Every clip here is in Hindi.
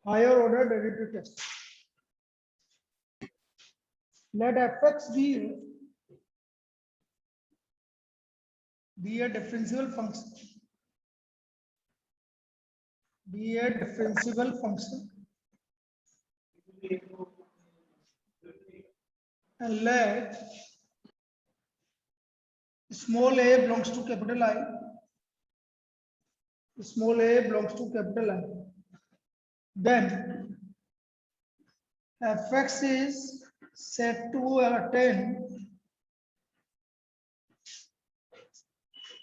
higher order derivative test. Let fx be a differentiable function. Be a differentiable function. And let small a belongs to capital I. Small a belongs to capital I. Then fx is set to attain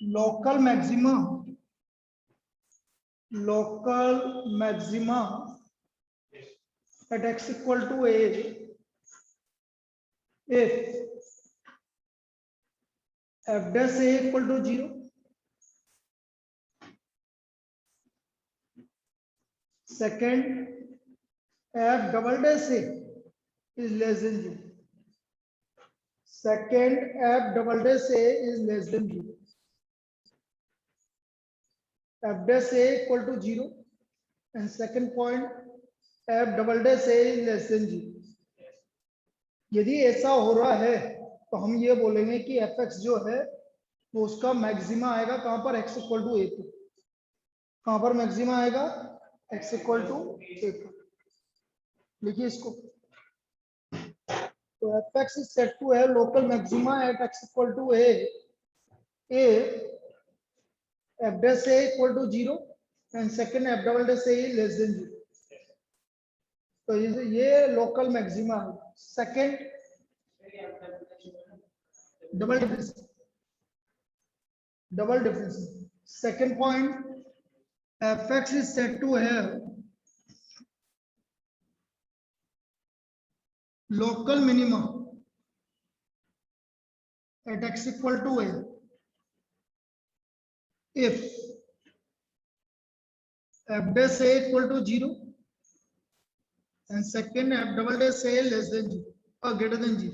local maxima at x equal to a if f dash a equal to 0, second f double dash a is less than 0. Second f double dash a is less than 0. F dash a equal to 0 and second point f double dash a is less than 0. यदि ऐसा हो रहा है तो हम ये बोलेंगे कि fx जो है वो उसका मैक्सिमा आएगा कहां पर x इक्वल टू a पर. कहां पर मैक्सिमा आएगा x इक्वल टू a पर. लिखिए इसको. तो fx is set to have local maxima at x equal to a f dash a equal to 0 and second f double dash a is less than 0. तो ये लोकल मैक्सिमा है. Second double difference. Second point fx is set to have local minima at x equal to a if f dash a equal to 0 and second f double dash a less than 0 or greater than 0.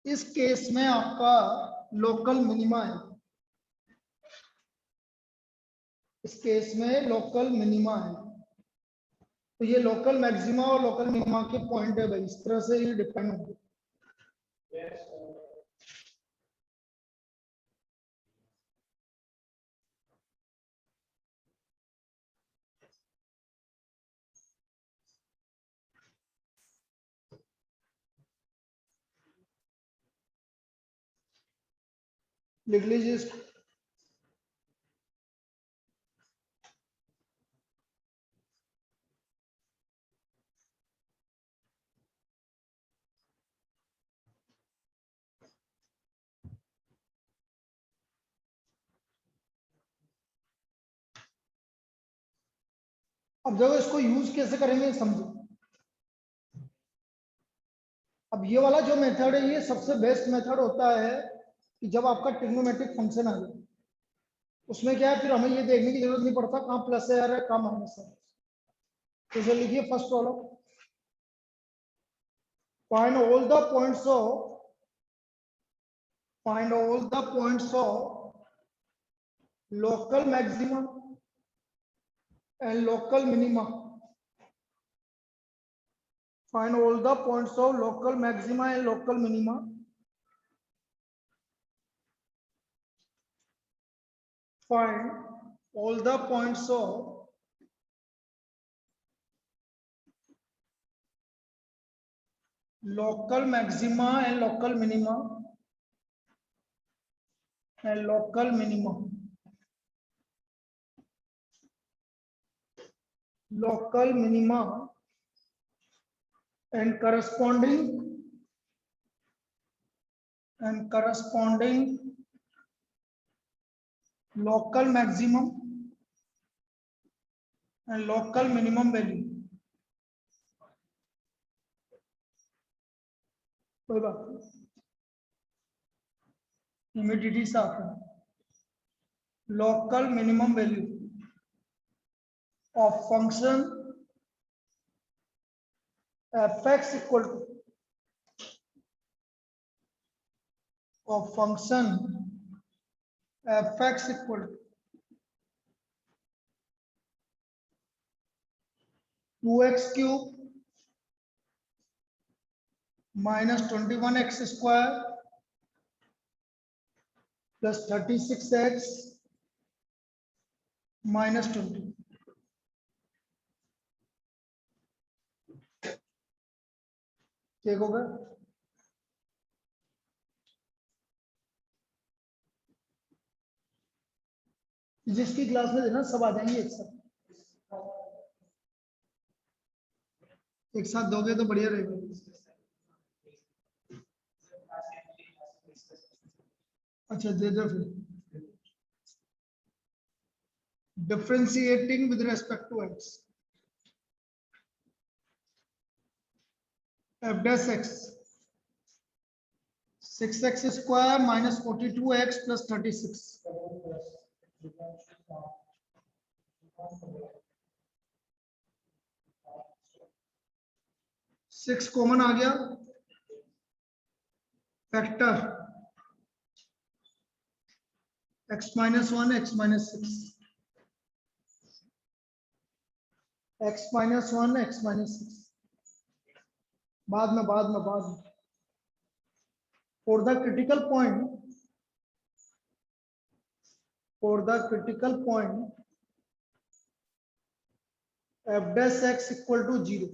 इस केस में आपका लोकल मिनिमा है. इस केस में लोकल मिनिमा है. तो ये लोकल मैक्सिमा और लोकल मिनिमा के पॉइंट है भाई. इस तरह से ये डिपेंड होगा. लिख लीजिए इसको. अब देखो इसको यूज कैसे करेंगे समझो. अब ये वाला जो मेथड है ये सबसे बेस्ट मेथड होता है कि जब आपका ट्रिग्नोमेट्रिक फंक्शन आ जाए. उसमें क्या है फिर हमें ये देखने की जरूरत नहीं पड़ता कहाँ प्लस है या कहाँ माइनस है. तो जो लिखिए फर्स्ट वाला find all the points of local maximum and local minima. Find all the points of local maxima and local minima. Find all the points of local maxima and local minima and local minima. Local minima and corresponding local maximum and local minimum value. कोई बात नहीं. इमीडिएटली साफ है. Local minimum value of function fx equal to fx equal to 2x cube minus 21x square plus 36x minus 20। ठीक होगा। जिसकी क्लास में देना सब आ जाएंगे एक साथ दोगे तो बढ़िया रहेगा। अच्छा दे दो फिर। Differentiating with respect to x, f dash x 6x square minus 42x plus 36। 6 common आ गया, factor x minus 1 x minus 6 x minus 1 x minus 6 बाद में for the critical point f dash x equal to 0।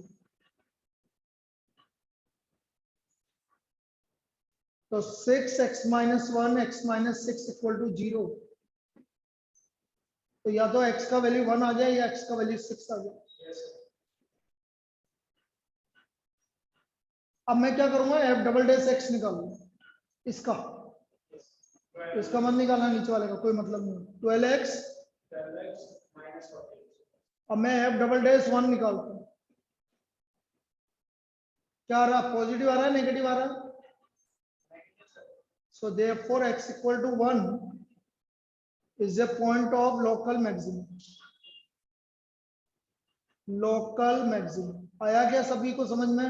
तो 6x minus 1 x minus 6 equal to 0। तो या तो x का वैल्यू 1 आ जाए या x का वैल्यू 6 आ जाए। अब मैं क्या करूंगा, f डबल डैश x निकालूंगा। इसका मत निकालना, नीचे वाले का कोई मतलब नहीं। 12x अब मैं f डबल डैश 1 निकालता हूं। क्या आ रहा, पॉजिटिव आ रहा है नेगेटिव आ रहा है? So therefore x equal to 1 is a point of local maximum। आया क्या सभी को समझ में?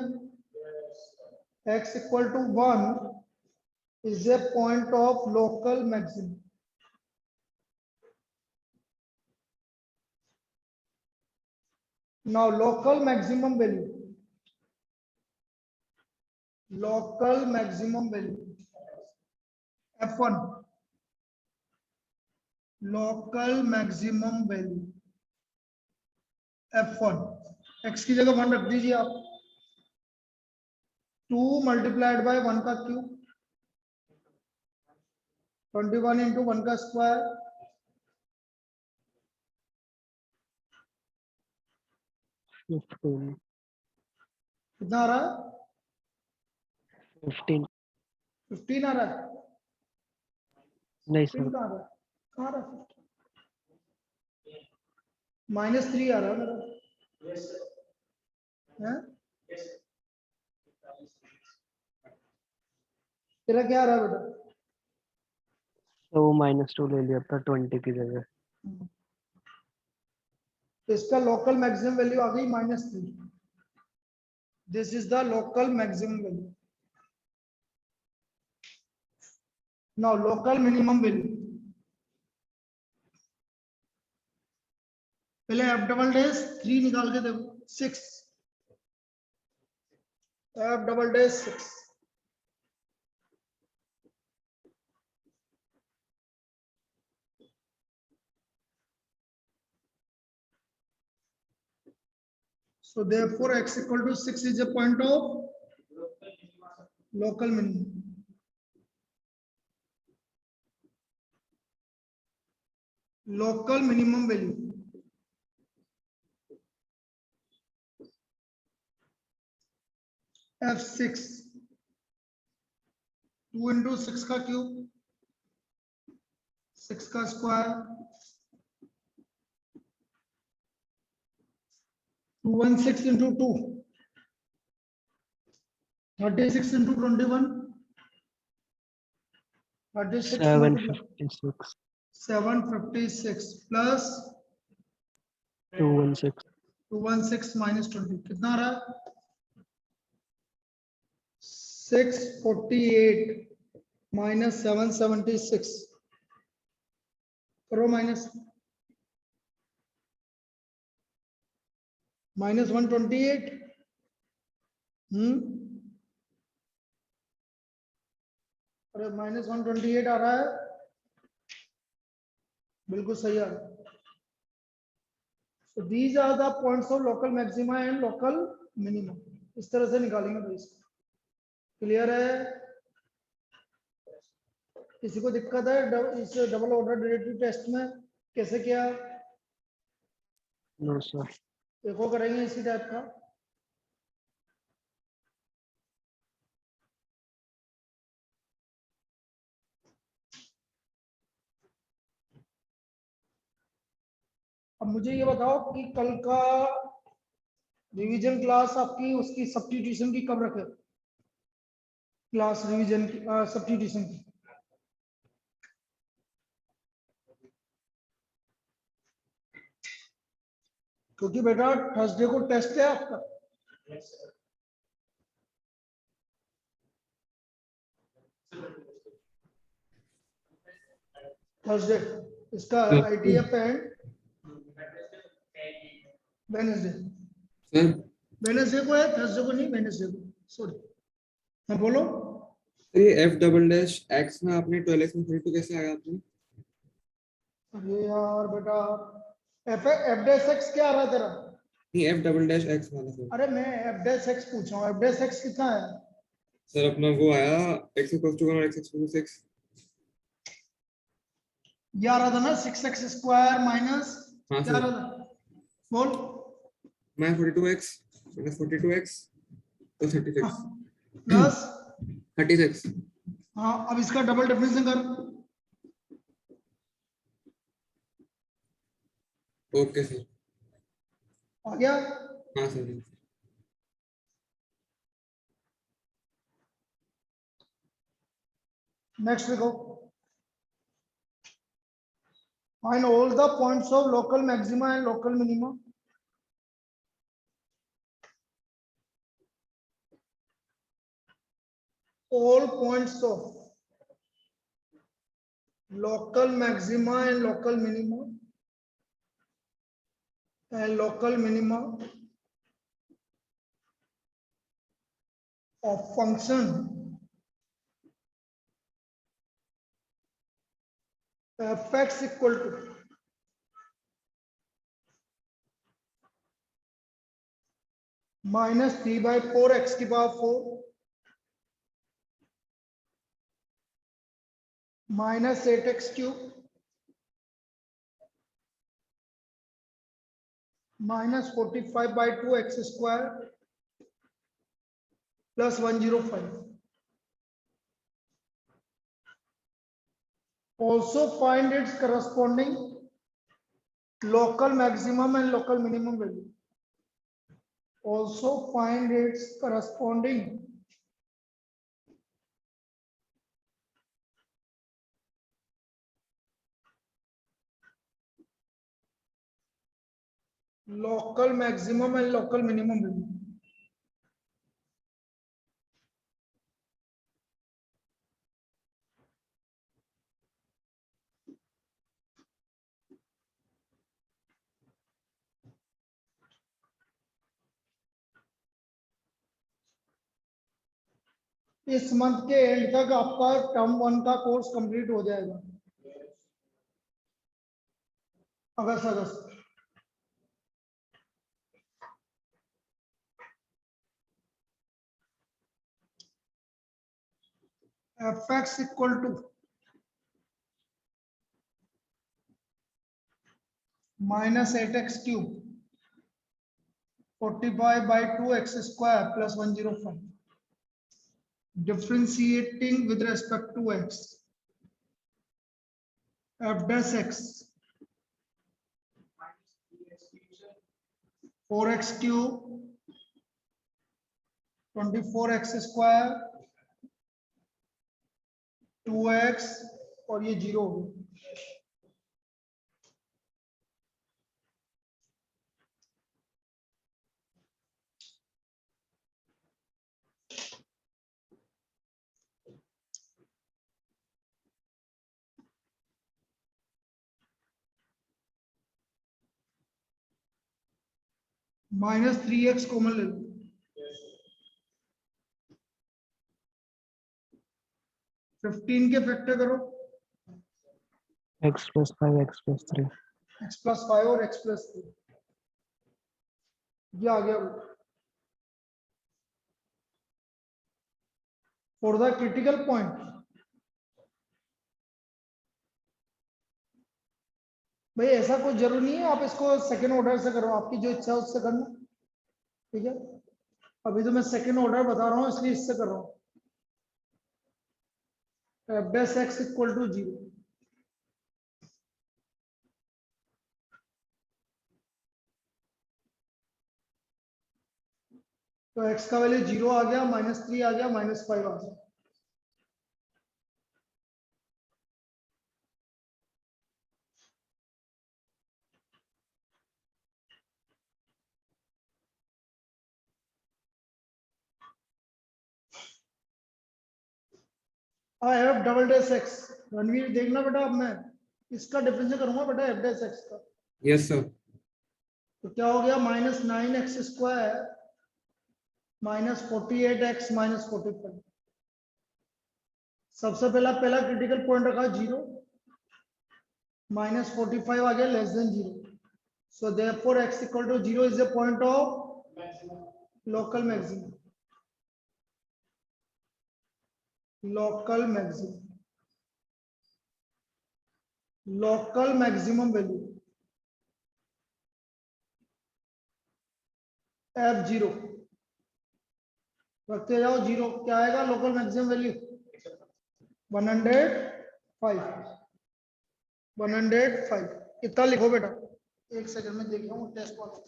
x equal to 1 is a point of local maximum। Now local maximum value f1, local maximum value f1, x की जगह 1 रख दीजिए आप। 2 multiplied by 1 का क्यूब 21 into 1 का स्क्वायर कितना आ रहा है? 15 आ रहा है? नहीं सर, कहाँ आ रहा है? -3 आ रहा है मेरा। हैं? तेरा क्या आ रहा है बेटा? तो -2 ले लिया था 20 की जगह। तो इसका लोकल मैक्सिमम वैल्यू आ गई -3। This is the local maximum value. Now local minimum value, पहले f डबल डैश 3 निकाल के देखो। 6 f double dash 6 so therefore x equal to 6 is a point of local minimum। local minimum value f6 2 into 6 का क्यूब 6 का square 216 into 2 36 into 21 36 756 plus 216 minus 20 कितना आ रहा है? 648 minus 776 करो माइनस। -128। अरे -128 आ रहा है, बिल्कुल सही आ रहा है। So these are the points of local maxima and local minimum। इस तरह से निकालेंगे भाई इसको। क्लियर है? किसी को दिक्कत है इस डबल ऑर्डर डेरिवेटिव टेस्ट में कैसे किया? No sir. देखो करेंगे इसी टाइप का। अब मुझे ये बताओ कि कल का रिवीजन क्लास आपकी उसकी सब्स्टिट्यूशन की कब रखे? क्लास रिवीजन की सब्स्टिट्यूशन की क्योंकि बेटा थर्सडे को टेस्ट है आपका। थर्सडे इसका ITF and Wednesday. Sir Wednesday को है, थर्सडे को नहीं, वेडनेसडे को। सॉरी, हाँ बोलो। ये एफ डबल डैश एक्स में आपने 12x में 32 कैसे आया आपने? अरे यार बेटा एफ एफ डैश एक्स क्या आ रहा है तेरा? नहीं, एफ डबल डैश एक्स वाला सर। अरे मैं एफ डैश एक्स पूछ रहा हूँ, एफ डैश एक्स कितना है? सर अपना वो आया x इक्वल्स टू 1 और x इक्वल्स टू 6। ये आ रहा था ना 6x स्क्वायर माइनस हाँ क्या आ सर, रहा था? बोल। मैं 42x माइनस 42x तो 36। प्लस 36। हाँ, अब इसका डबल डेफिनेशन कर। Okay sir. आ गया? हाँ सर। नेक्स्ट देखो। Find all the points of local maxima and local minima. All points of local maxima and local minima of function fx equal to -3/4 x की power 4 -8x cube -45/2 x square plus 105। Also find its corresponding local maximum and local minimum value. Also find its corresponding local maximum and local minimum value. इस मंथ के एंड तक आपका टर्म 1 का कोर्स कंप्लीट हो जाएगा। अगस्त fx equal to -8x cube 45/2 x square plus 105। differentiating with respect to x, f dash x 4x cube 24x square 2x और ये 0 हो गया। -3x कॉमन ले लो, 15 के फैक्टर करो, x plus 5 x plus 3 x plus 5 और x प्लस 3, ये आ गया। फॉर द क्रिटिकल पॉइंट, भाई ऐसा कोई जरूरी नहीं है आप इसको सेकंड ऑर्डर से करो, आपकी जो इच्छा है उससे करना, ठीक है। अभी तो मैं सेकंड ऑर्डर बता रहा हूँ इसलिए इससे कर रहा हूँ। f dash x equal to 0, तो x का वैल्यू 0 आ गया, -3 आ गया, -5 आ गया। f double dash x, Ranveer देखना बेटा, अब मैं इसका डिफरेंशियल करूंगा बेटा f डैश एक्स का, यस सर। तो क्या हो गया, -9x² -48x -45। सबसे पहला क्रिटिकल पॉइंट रखा 0, -45 आ गया less than 0, so therefore x equal to 0 is the point of local maximum, local maximum value f0 रखते जाओ, 0 क्या आएगा लोकल मैक्सिमम वैल्यू 105 इतना लिखो बेटा, एक सेकंड में देख रहा हूँ टेस्ट वाला।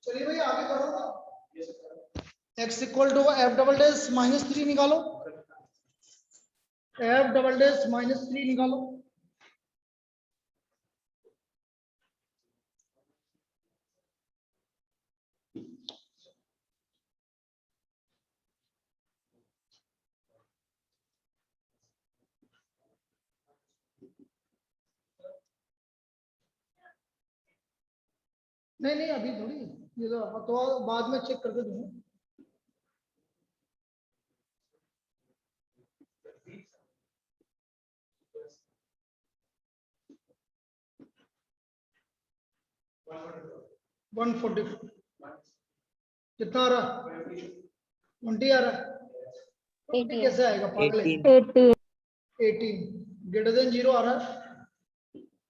चलिए भाई आगे बढ़ो ना, x equal to f double dash -3 निकालो, f डबल डैश -3 निकालो, नहीं अभी थोड़ी, ये तो बाद में चेक करके दूंगा। वन 144 कितना आ रहा, 20 आ रहा, 20 कैसे आएगा पागल है, 18 ग्रेटर देन 0 आ रहा है,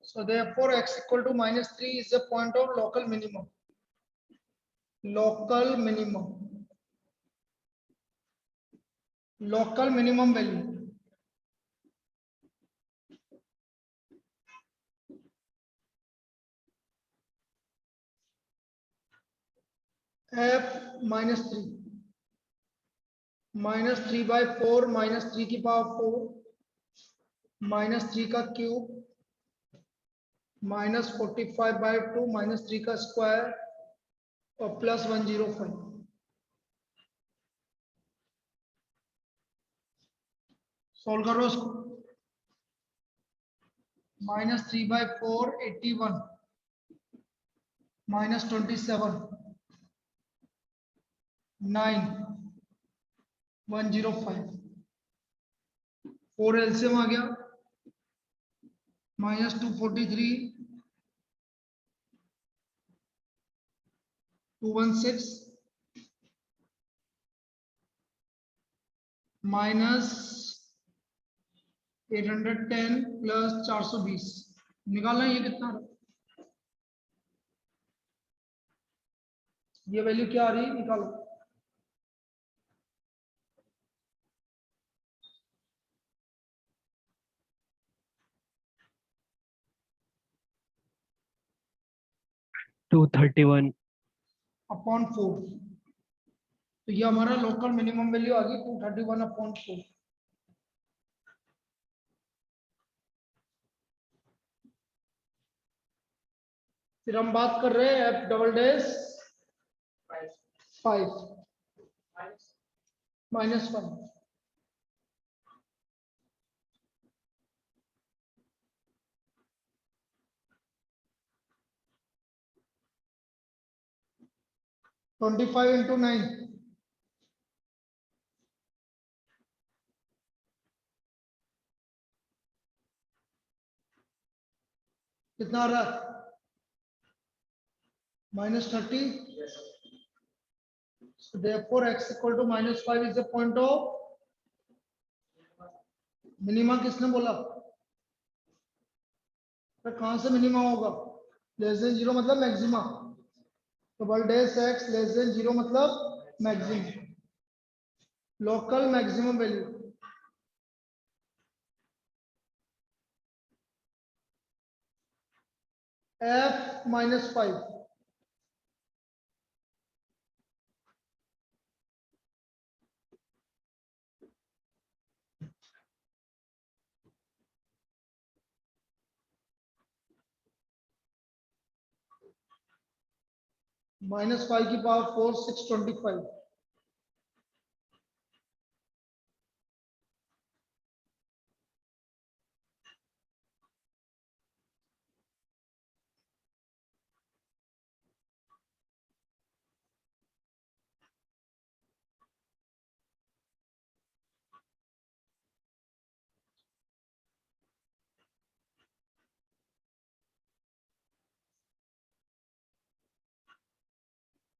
so therefore x equal to -3 is the point of local minimum, local minimum value, f -3 -3/4 -3 की पावर 4 -3 का क्यूब -45/2 -3 का स्क्वायर और +105। सॉल्व करो इसको। -3/4 81 -27 9 105। 4 एलसीएम आ गया -243 216 -810 +420। निकालना ये कितना ये वैल्यू क्या आ रही है निकालो। To 31 upon 4। तो ये हमारा लोकल मिनिमम वैल्यू आ गई 231/4। फिर हम बात कर रहे हैं f" 5 -1 25 × 9 कितना आ रहा है -30। So therefore x equal to -5 is the point of minima. किसने बोला? तो कहां से मिनिमा होगा? <0 मतलब मैक्सिमा। तो x <0 मतलब maximum, local maximum value. f -5 -5 की पावर 4 625।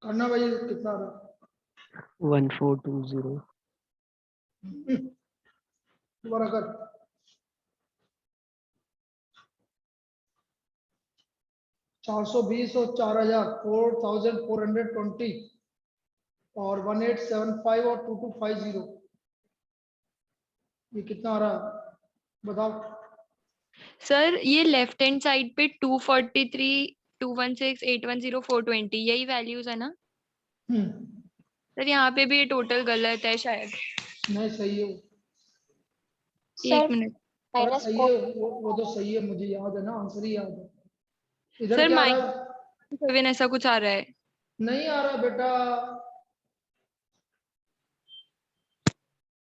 करना भाई कितना आ रहा 1420 है? दोबारा कर। चार सौ 20 और 4000 4420 और 1875 और 2250। ये कितना आ रहा है बताओ। सर ये लेफ्ट हैंड साइड पे 243 216 810 420 यही वैल्यूज है ना सर? यहाँ पे भी ये टोटल गलत है शायद। नहीं सही है वो। एक मिनट अरे सही है वो तो सही है, मुझे याद है ना, आंसर ही याद है। इधर सर क्या आ रहा है? -7 ऐसा कुछ आ रहा है। नहीं आ रहा बेटा।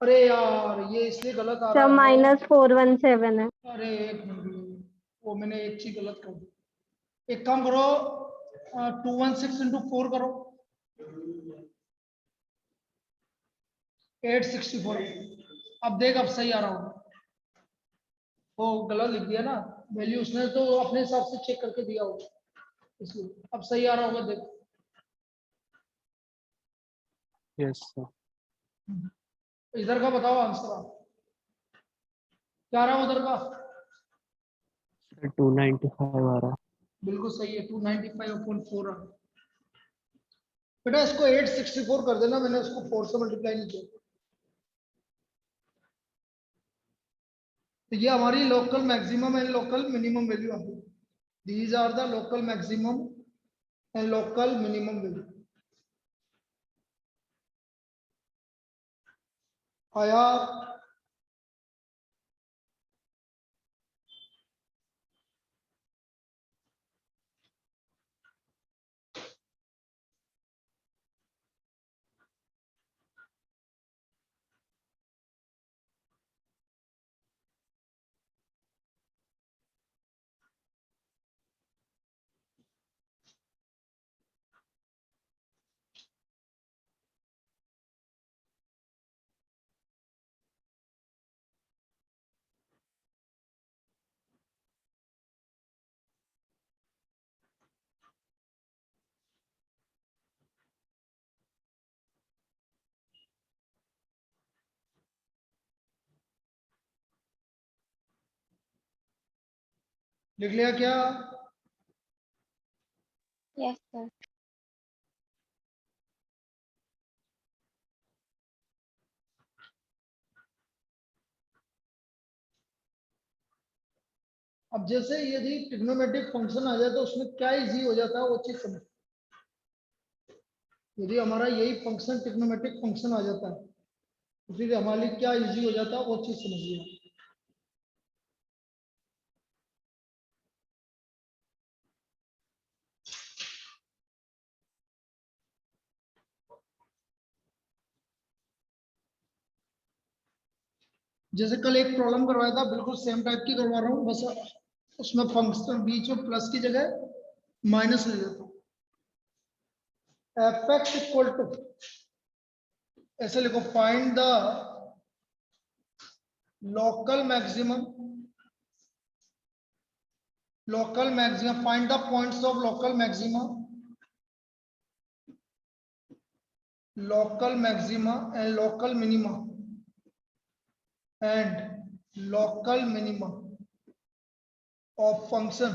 अरे यार ये इसलिए गलत आ रहा सब है। -417 है। अरे एक मिनट, वो मैंने एक चीज गलत कर दी। एक काम करो 216 × 4 करो 864। अब देख अब सही आ रहा हूँ। वो गलत लिख दिया ना वैल्यू, उसने तो अपने हिसाब से चेक करके दिया होगा इसलिए अब सही आ रहा होगा। देख यस सर। इधर का बताओ आंसर आप क्या रहा है उधर का? 295 आ रहा। बिल्कुल सही है 295/4 रहा। बेटा इसको 864 कर देना, मैंने उसको 4 से मल्टीप्लाई नहीं किया। तो ये हमारी local maximum and local minimum value आ गई। These are the local maximum and local minimum value. आया? लिख लिया क्या? Yes sir. अब जैसे यदि ट्रिग्नोमेट्रिक फंक्शन आ जाए तो उसमें क्या इजी हो जाता है वो चीज समझ। यदि हमारा यही फंक्शन ट्रिग्नोमेट्रिक फंक्शन आ जाता है तो फिर हमारे लिए क्या इजी हो जाता है वो चीज समझिए। जैसे कल एक प्रॉब्लम करवाया था, बिल्कुल सेम टाइप की करवा रहा हूँ, बस उसमें फंक्शन बीच में प्लस की जगह माइनस ले लेता हूँ। एफ एक्स इक्वल टू, ऐसे लिखो, find the local maximum, find the points of local maxima and local minima of function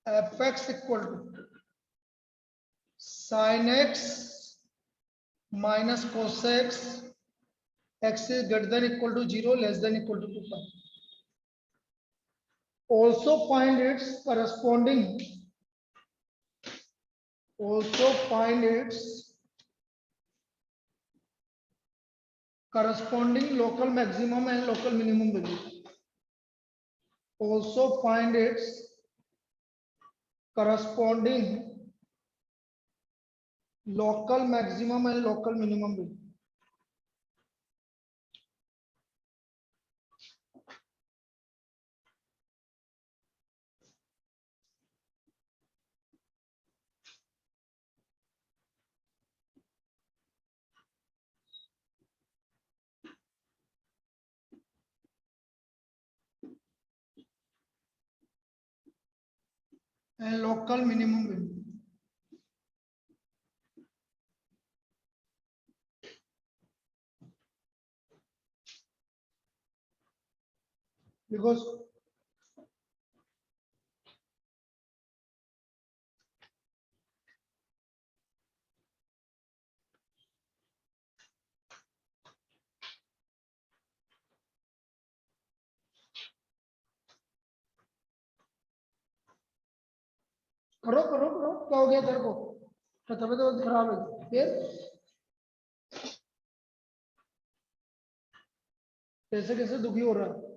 fx equal to sin x minus cos x, x is greater than equal to 0, less than equal to 2 pi. Also find its corresponding local maximum and local minimum value. Also find its corresponding local maximum and local minimum value. And local minimum value. Because करो करो करो, क्या हो गया तेरे को? तबीयत तो खराब है फिर? कैसे कैसे दुखी हो रहा है?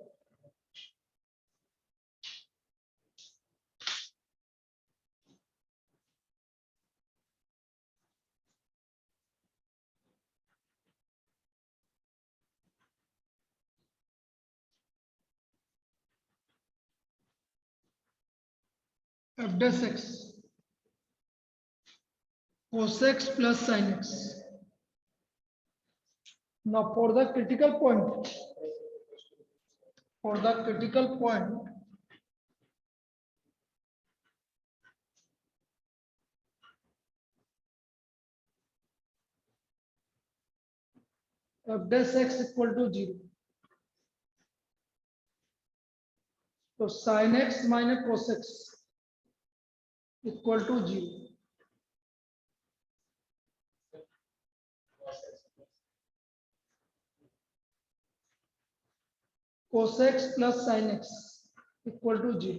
f dash x cos x plus sin x. Now for the critical point, f dash x equal to 0. So sin x minus cos x equal to 0. Cos x plus sin x equal to 0.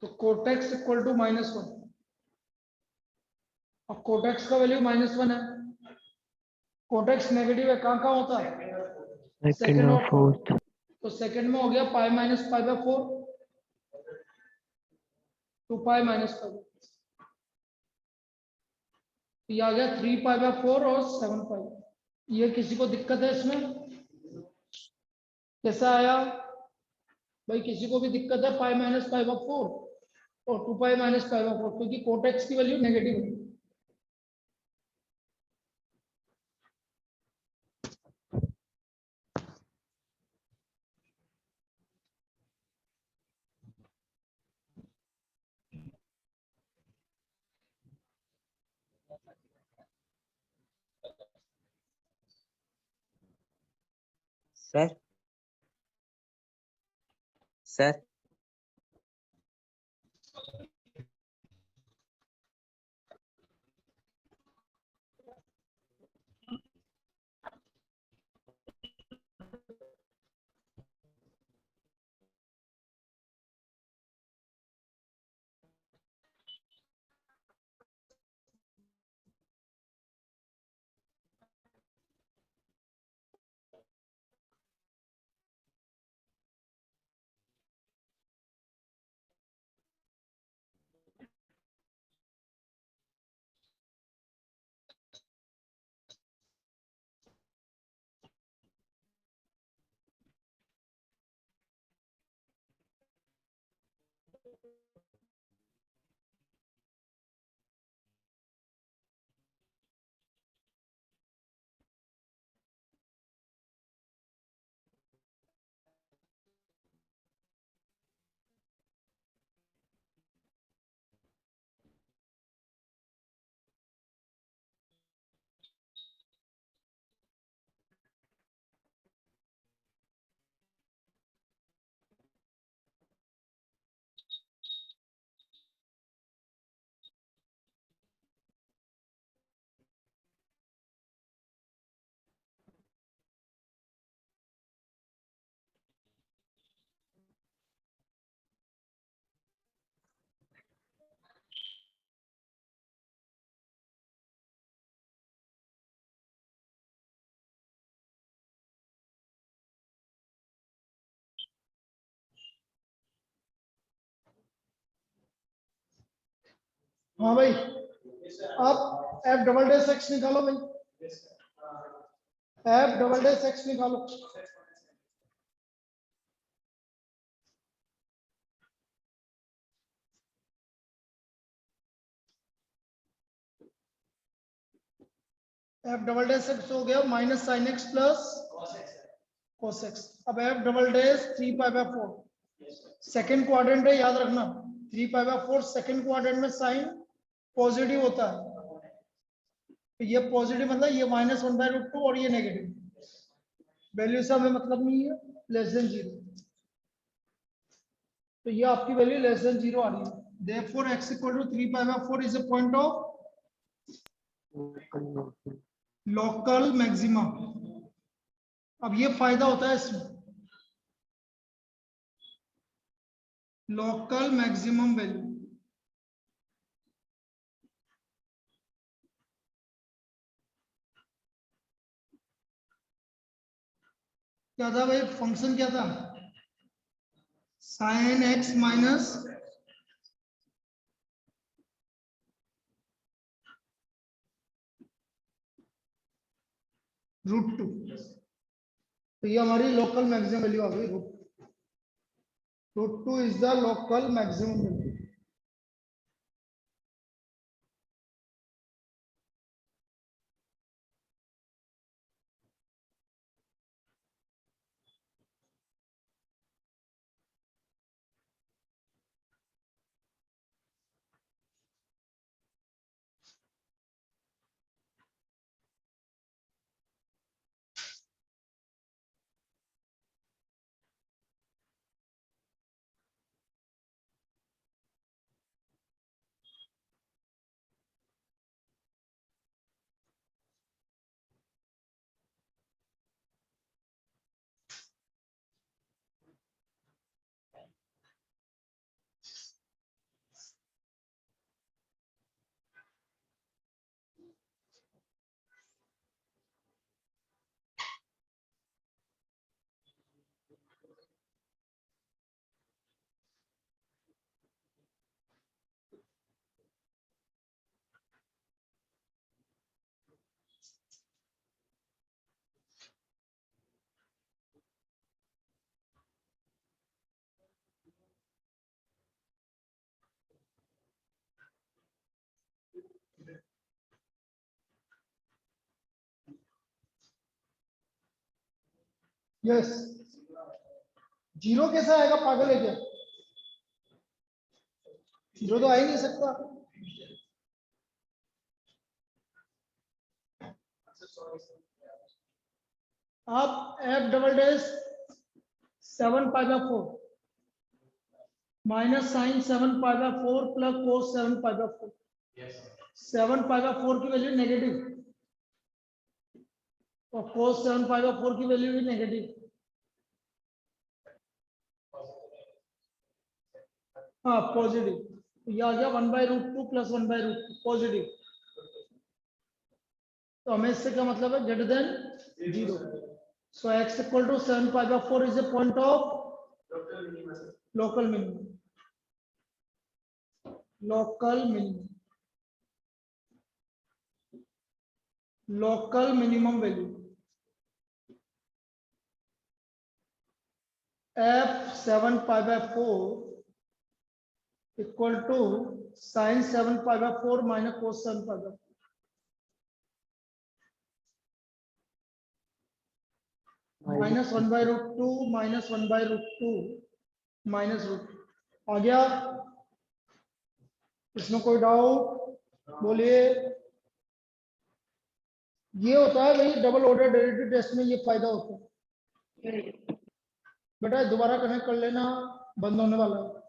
तो कोटेक्स इक्वल टू -1। अब कोटेक्स का वैल्यू -1 है, कोटेक्स नेगेटिव है, कहाँ कहाँ होता है? सेकंड और फोर्थ। तो सेकंड में हो गया pi minus pi by 4, 2 pi minus pi, ये आ गया 3 पाई बाय 4 और 7 पाई। ये किसी को दिक्कत है इसमें? कैसा आया भाई? किसी को भी दिक्कत है पाई माइनस पाई बाय 4 और 2 पाई माइनस पाई बाय 4, क्योंकि कोटेक्स की वैल्यू नेगेटिव है। सर सर हाँ भाई, आप एफ डबल डैश एक्स निकालो भाई, एफ डबल डैश एक्स निकालो। एफ डबल डैश एक्स हो गया minus sine x plus cos x. अब F double dash 3 pi by 4, second quadrant है, याद रखना। 3 पाई बाय 4 सेकंड क्वाड्रेंट में साइन पॉजिटिव होता है, तो ये पॉजिटिव मतलब ये -1/√2 और ये नेगेटिव। वैल्यू से हमें मतलब नहीं है, लेस देन 0, तो ये आपकी वैल्यू लेस देन 0 आ रही है। Therefore x equal to 3 pi by 4 is a point of local maxima. अब ये फायदा होता है इसमें, लोकल मैक्सिमम वैल्यू। क्या था भाई? फंक्शन क्या था? साइन एक्स माइनस √2, तो ये हमारी लोकल मैक्सिमम वैल्यू आ गई। √2 is the local maximum value. Yes, zero कैसा आएगा, पागल है क्या? जीरो तो आ ही नहीं सकता। आप F double dash 7 pi by 4 minus sine 7 pi by 4 plus cos 7 pi by 4, 7 pi by 4 की वैल्यू नेगेटिव और कोस 7 पाई बाय 4 की वैल्यू भी नेगेटिव। हाँ पॉजिटिव, तो ये आ गया 1/√2 प्लस 1/√2 पॉजिटिव। तो हमें इससे क्या मतलब है, greater than 0। So x equal to 7 pi by 4 is a point of local minimum, local minimum, local minimum value f 7 pi by 4 equal to sine 7 pi by 4 minus cos 7 pi by 4। Minus 1/√2 minus 1/√2 minus √2 आ गया। इसमें कोई डाउट बोलिए। ये होता है भाई डबल ऑर्डर डेरिवेटिव टेस्ट में, ये फायदा होता है। बेटा दोबारा कनेक्ट कर लेना, बंद होने वाला है।